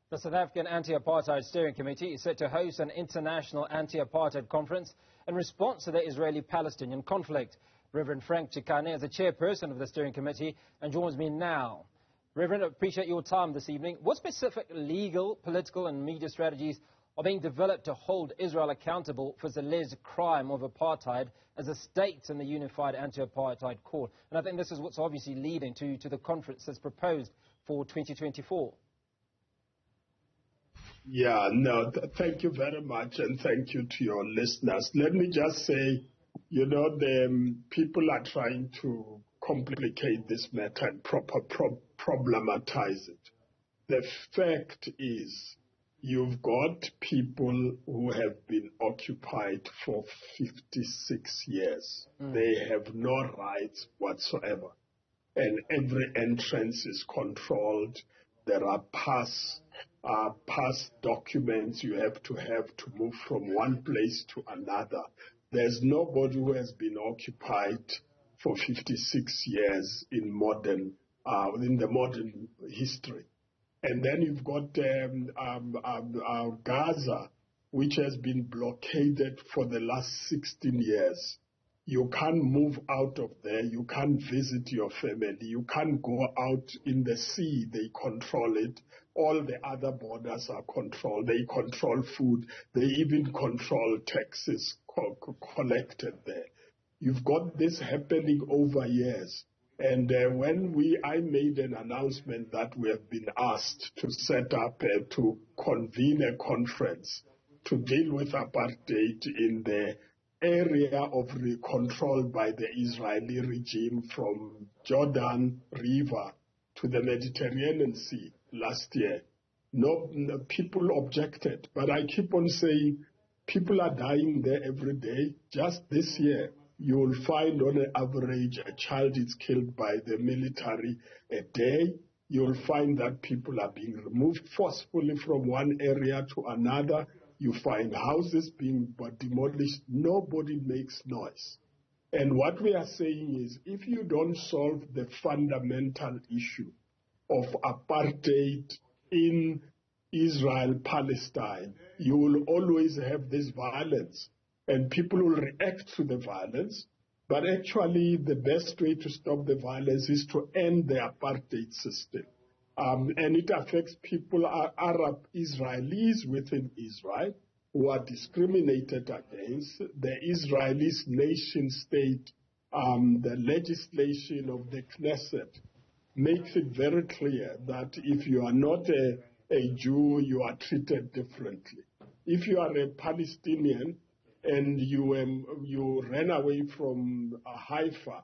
The South African Anti-Apartheid Steering Committee is set to host an international anti-apartheid conference in response to the Israeli-Palestinian conflict. Reverend Frank Chikane is the chairperson of the steering committee and joins me now. Reverend, I appreciate your time this evening. What specific legal, political and media strategies are being developed to hold Israel accountable for its alleged crime of apartheid as a state in the Unified Anti-Apartheid Court? And I think this is what's obviously leading to the conference that's proposed for 2024. Yeah, no, thank you very much, and thank you to your listeners. Let me just say, the people are trying to complicate this matter and problematize it. The fact is, you've got people who have been occupied for 56 years. They have no rights whatsoever, and every entrance is controlled. There are pass documents you have to move from one place to another. There's nobody who has been occupied for 56 years in the modern history. And then you've got Gaza, which has been blockaded for the last 16 years. You can't move out of there. You can't visit your family. You can't go out in the sea. They control it. All the other borders are controlled. They control food. They even control taxes collected there. You've got this happening over years. And when I made an announcement that we have been asked to set up to convene a conference to deal with apartheid in the area controlled by the Israeli regime from Jordan River to the Mediterranean Sea last year. No, people objected, but I keep on saying people are dying there every day. Just this year, you will find on an average a child is killed by the military a day. You will find that people are being removed forcefully from one area to another. You find houses being demolished. Nobody makes noise. And what we are saying is, if you don't solve the fundamental issue of apartheid in Israel-Palestine, you will always have this violence. And people will react to the violence. But actually, the best way to stop the violence is to end the apartheid system. And it affects people, Arab Israelis within Israel, who are discriminated against. The Israeli nation state, the legislation of the Knesset makes it very clear that if you are not a Jew, you are treated differently. If you are a Palestinian and you ran away from Haifa,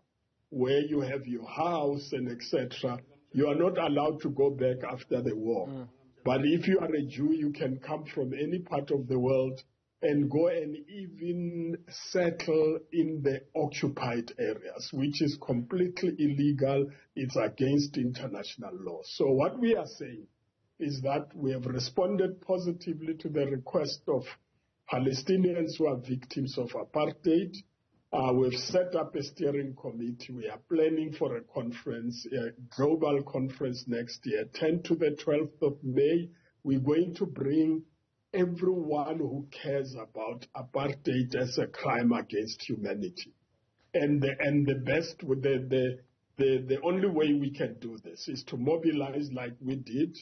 where you have your house and etc., you are not allowed to go back after the war. But if you are a Jew, you can come from any part of the world and go and even settle in the occupied areas, which is completely illegal. It's against international law. So what we are saying is that we have responded positively to the request of Palestinians who are victims of apartheid. We've set up a steering committee. We are planning for a conference, a global conference next year, 10 to the 12th of May. We're going to bring everyone who cares about apartheid as a crime against humanity. And the only way we can do this is to mobilize like we did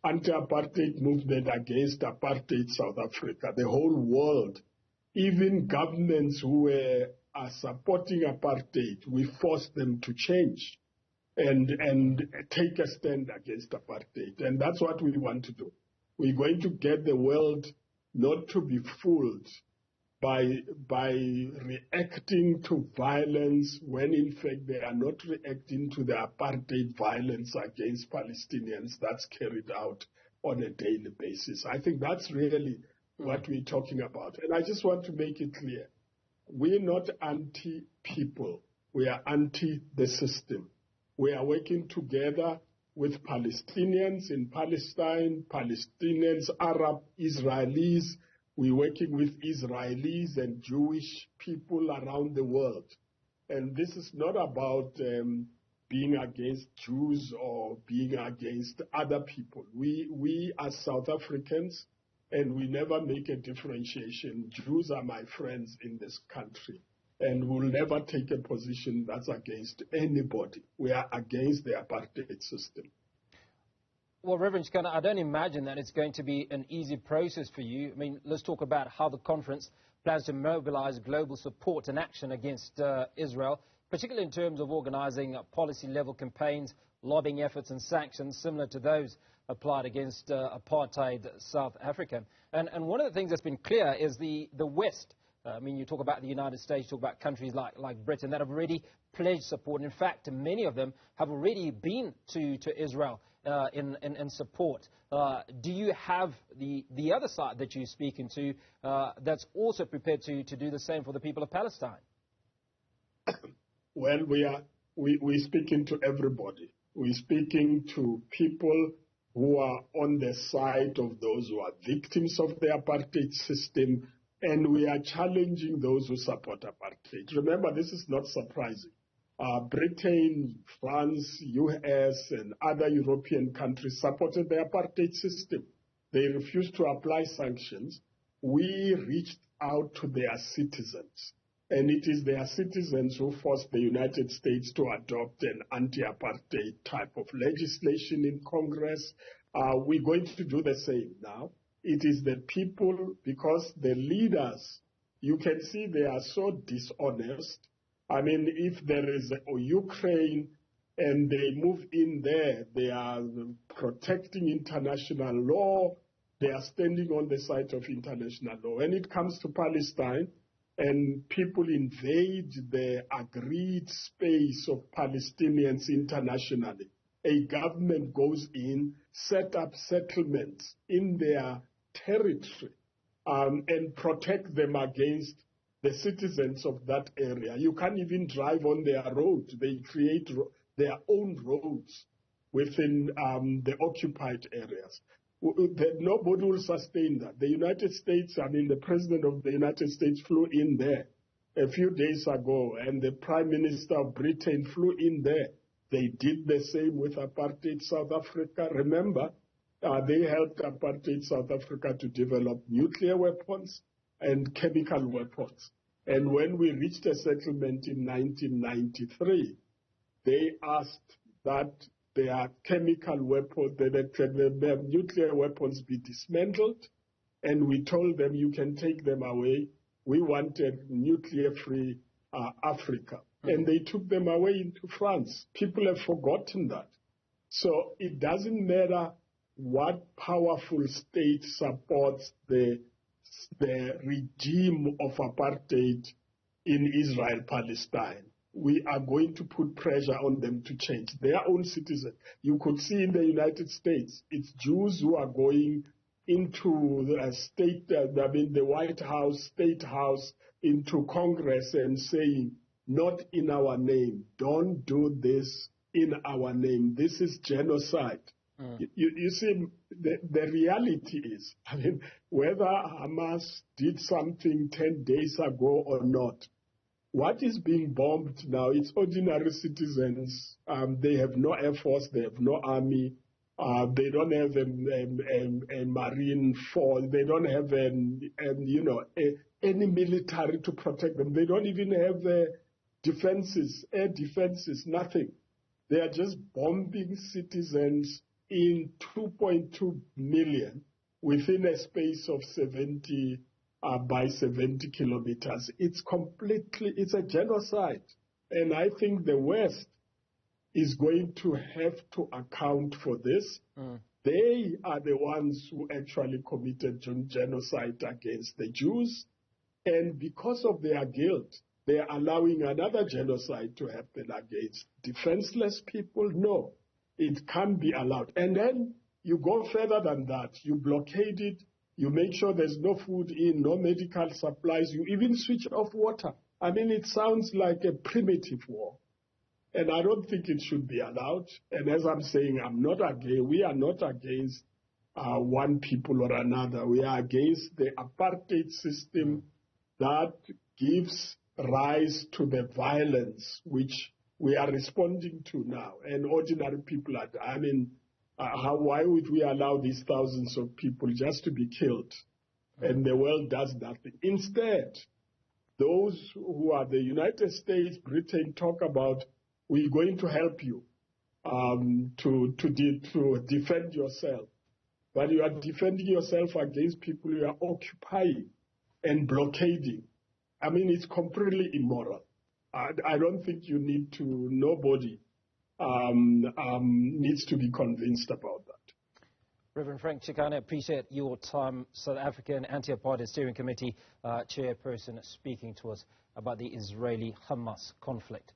anti-apartheid movement against apartheid South Africa, the whole world, even governments who are supporting apartheid, we force them to change and take a stand against apartheid. And that's what we want to do. We're going to get the world not to be fooled by reacting to violence when in fact they are not reacting to the apartheid violence against Palestinians that's carried out on a daily basis. I think that's really what we're talking about. And I just want to make it clear. We're not anti-people. We are anti the system. We are working together with Palestinians in Palestine, Palestinians, Arab, Israelis. We're working with Israelis and Jewish people around the world. And this is not about being against Jews or being against other people. We are South Africans, and we never make a differentiation. Jews are my friends in this country, and we'll never take a position that's against anybody. We are against the apartheid system. Well, Reverend Chikane, I don't imagine that it's going to be an easy process for you. I mean, let's talk about how the conference plans to mobilize global support and action against Israel, particularly in terms of organizing policy-level campaigns, lobbying efforts and sanctions similar to those applied against apartheid South Africa. And one of the things that's been clear is the West. I mean, you talk about the United States, you talk about countries like Britain that have already pledged support. In fact, many of them have already been to Israel in support. Do you have the other side that you're speaking to that's also prepared to do the same for the people of Palestine? Well, we're speaking to everybody. We're speaking to people who are on the side of those who are victims of the apartheid system, and we are challenging those who support apartheid. Remember, this is not surprising. Britain, France, US, and other European countries supported the apartheid system. They refused to apply sanctions. We reached out to their citizens, and it is their citizens who forced the United States to adopt an anti-apartheid type of legislation in Congress. We're going to do the same now. It is the people, because the leaders, you can see they are so dishonest. I mean, if there is a Ukraine and they move in there, they are protecting international law, they are standing on the side of international law. When it comes to Palestine and people invade the agreed space of Palestinians internationally, a government goes in, set up settlements in their territory and protect them against the citizens of that area. You can't even drive on their road. They create their own roads within the occupied areas. Nobody will sustain that. The United States, I mean, the President of the United States flew in there a few days ago, and the Prime Minister of Britain flew in there. They did the same with apartheid South Africa. Remember, they helped apartheid South Africa to develop nuclear weapons and chemical weapons. And when we reached a settlement in 1993, they asked that their chemical weapons, their nuclear weapons be dismantled, and we told them you can take them away. We wanted nuclear-free Africa. And they took them away into France. People have forgotten that. So it doesn't matter what powerful state supports the regime of apartheid in Israel-Palestine. We are going to put pressure on them to change their own citizens. You could see in the United States, it's Jews who are going into the White House, State House, into Congress and saying, not in our name. Don't do this in our name. This is genocide. You see, the reality is, I mean, whether Hamas did something 10 days ago or not, what is being bombed now, it's ordinary citizens. They have no air force, they have no army, they don't have a marine force, they don't have any military to protect them. They don't even have defenses, air defenses, nothing. They are just bombing citizens in 2.2 million within a space of 70 by 70 kilometers. It's a genocide. And I think the West is going to have to account for this. They are the ones who actually committed genocide against the Jews. And because of their guilt, they are allowing another genocide to happen against defenseless people. No, it can't be allowed. And then you go further than that. You blockade it. You make sure there's no food in, no medical supplies. You even switch off water. I mean, it sounds like a primitive war. And I don't think it should be allowed. And as I'm saying, we are not against one people or another. We are against the apartheid system that gives rise to the violence which we are responding to now. And ordinary people are, why would we allow these thousands of people just to be killed? And the world does nothing. Instead, those who are the United States, Britain, talk about, we're going to help you to defend yourself. But you are defending yourself against people you are occupying and blockading. It's completely immoral. I don't think nobody needs to be convinced about that. Reverend Frank Chikane, appreciate your time. South African Anti-Apartheid Steering Committee Chairperson speaking to us about the Israeli-Hamas conflict.